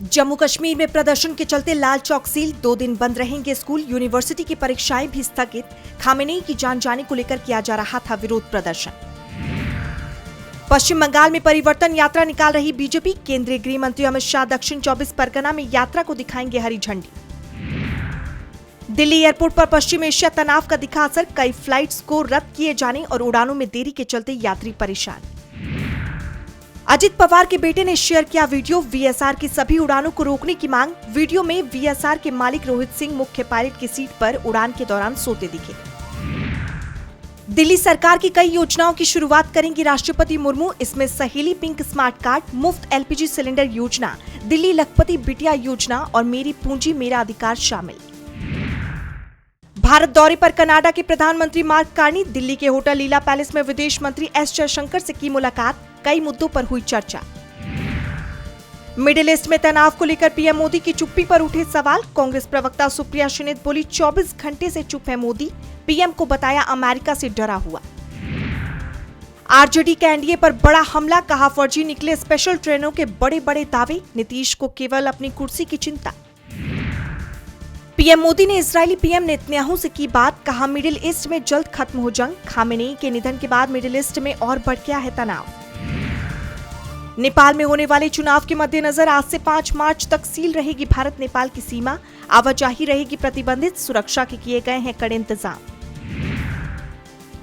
जम्मू कश्मीर में प्रदर्शन के चलते लाल चौक सील, 2 दिन बंद रहेंगे स्कूल, यूनिवर्सिटी की परीक्षाएं भी स्थगित। खामेनेई की जान जाने को लेकर किया जा रहा था विरोध प्रदर्शन। पश्चिम बंगाल में परिवर्तन यात्रा निकाल रही बीजेपी, केंद्रीय गृह मंत्री अमित शाह दक्षिण 24 परगना में यात्रा को दिखाएंगे हरी झंडी। दिल्ली एयरपोर्ट पर पश्चिम एशिया तनाव का दिखा असर, कई फ्लाइट्स को रद्द किए जाने और उड़ानों में देरी के चलते यात्री परेशान। अजित पवार के बेटे ने शेयर किया वीडियो, वीएसआर की सभी उड़ानों को रोकने की मांग। वीडियो में वीएसआर के मालिक रोहित सिंह मुख्य पायलट की सीट पर उड़ान के दौरान सोते दिखे। दिल्ली सरकार की कई योजनाओं की शुरुआत करेंगी राष्ट्रपति मुर्मू, इसमें सहेली पिंक स्मार्ट कार्ड, मुफ्त एलपीजी सिलेंडर योजना, दिल्ली लखपति बिटिया योजना और मेरी पूंजी मेरा अधिकार शामिल। भारत दौरे पर कनाडा के प्रधानमंत्री मार्क कार्नी, दिल्ली के होटल लीला पैलेस में विदेश मंत्री एस जयशंकर से की मुलाकात, कई मुद्दों पर हुई चर्चा। मिडिल ईस्ट में तनाव को लेकर पीएम मोदी की चुप्पी पर उठे सवाल, कांग्रेस प्रवक्ता सुप्रिया श्रीनेत बोली 24 घंटे से चुप है मोदी, पीएम को बताया अमेरिका से डरा हुआ। आरजेडी के एनडीए पर बड़ा हमला, कहा फर्जी निकले स्पेशल ट्रेनों के बड़े बड़े दावे, नीतीश को केवल अपनी कुर्सी की चिंता। पीएम मोदी ने इजरायली पीएम नेतन्याहू से की बात, कहा मिडिल ईस्ट में जल्द खत्म हो जंग। खामेनेई के निधन के बाद मिडिल ईस्ट में और बढ़ गया है तनाव। नेपाल में होने वाले चुनाव के मद्देनजर आज से 5 मार्च तक सील रहेगी भारत नेपाल की सीमा, आवाजाही रहेगी प्रतिबंधित, सुरक्षा के किए गए हैं कड़े इंतजाम।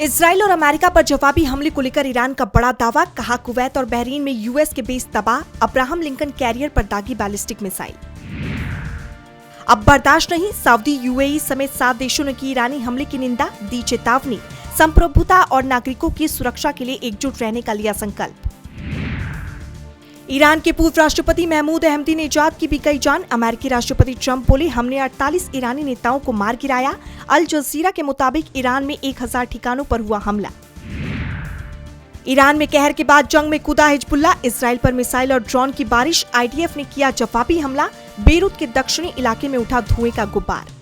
इजराइल और अमेरिका पर जवाबी हमले को लेकर ईरान का बड़ा दावा, कहा कुवैत और बहरीन में यूएस के बेस तबाह, अब्राहम लिंकन कैरियर पर दागी बैलिस्टिक मिसाइल। अब बर्दाश्त नहीं, सऊदी यूएई समेत 7 देशों ने की ईरानी हमले की निंदा, दी चेतावनी, संप्रभुता और नागरिकों की सुरक्षा के लिए एकजुट रहने का लिया संकल्प। ईरान के पूर्व राष्ट्रपति महमूद अहमदीनेजाद की भी गई जान, अमेरिकी राष्ट्रपति ट्रंप बोले हमने 48 ईरानी नेताओं को मार गिराया। अल जजीरा के मुताबिक ईरान में 1000 ठिकानों पर हुआ हमला। ईरान में कहर के बाद जंग में कूदा हिजबुल्लाह, इजराइल पर मिसाइल और ड्रोन की बारिश, आईडीएफ ने किया जवाबी हमला, बेरूत के दक्षिणी इलाके में उठा धुएं का गुब्बार।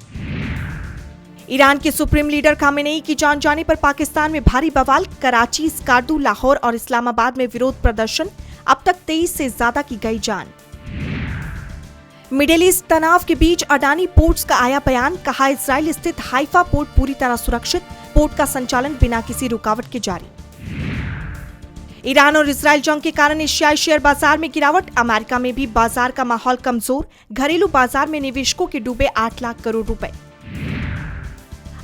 ईरान के सुप्रीम लीडर खामेनेई की जान जाने पर पाकिस्तान में भारी बवाल, कराची, स्कार्दू, लाहौर और इस्लामाबाद में विरोध प्रदर्शन, अब तक 23 से ज्यादा की गई जान। मिडिल ईस्ट तनाव के बीच अडानी पोर्ट्स का आया बयान, कहा इजराइल स्थित हाइफा पोर्ट पूरी तरह सुरक्षित, पोर्ट का संचालन बिना किसी रुकावट के जारी। ईरान और इजराइल जंग के कारण एशियाई शेयर बाजार में गिरावट, अमेरिका में भी बाजार का माहौल कमजोर, घरेलू बाजार में निवेशकों के डूबे 8 लाख करोड़ रुपए।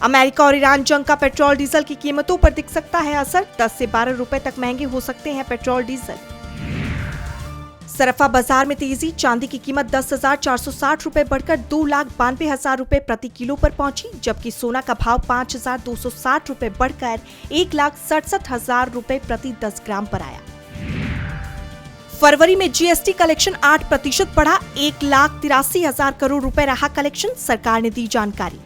अमेरिका और ईरान जंग का पेट्रोल डीजल की कीमतों पर दिख सकता है असर, 10 से 12 रुपए तक महंगे हो सकते हैं पेट्रोल डीजल। सरफा बाजार में तेजी, चांदी की कीमत 10,460 रुपए बढ़कर 2,92,000 रुपए प्रति किलो पर पहुंची, जबकि सोना का भाव 5,260 रुपए बढ़कर 1,67,000 रुपए प्रति 10 ग्राम पर आया। फरवरी में जीएसटी कलेक्शन 8% बढ़ा, 1,83,000 करोड़ रुपए रहा कलेक्शन, सरकार ने दी जानकारी।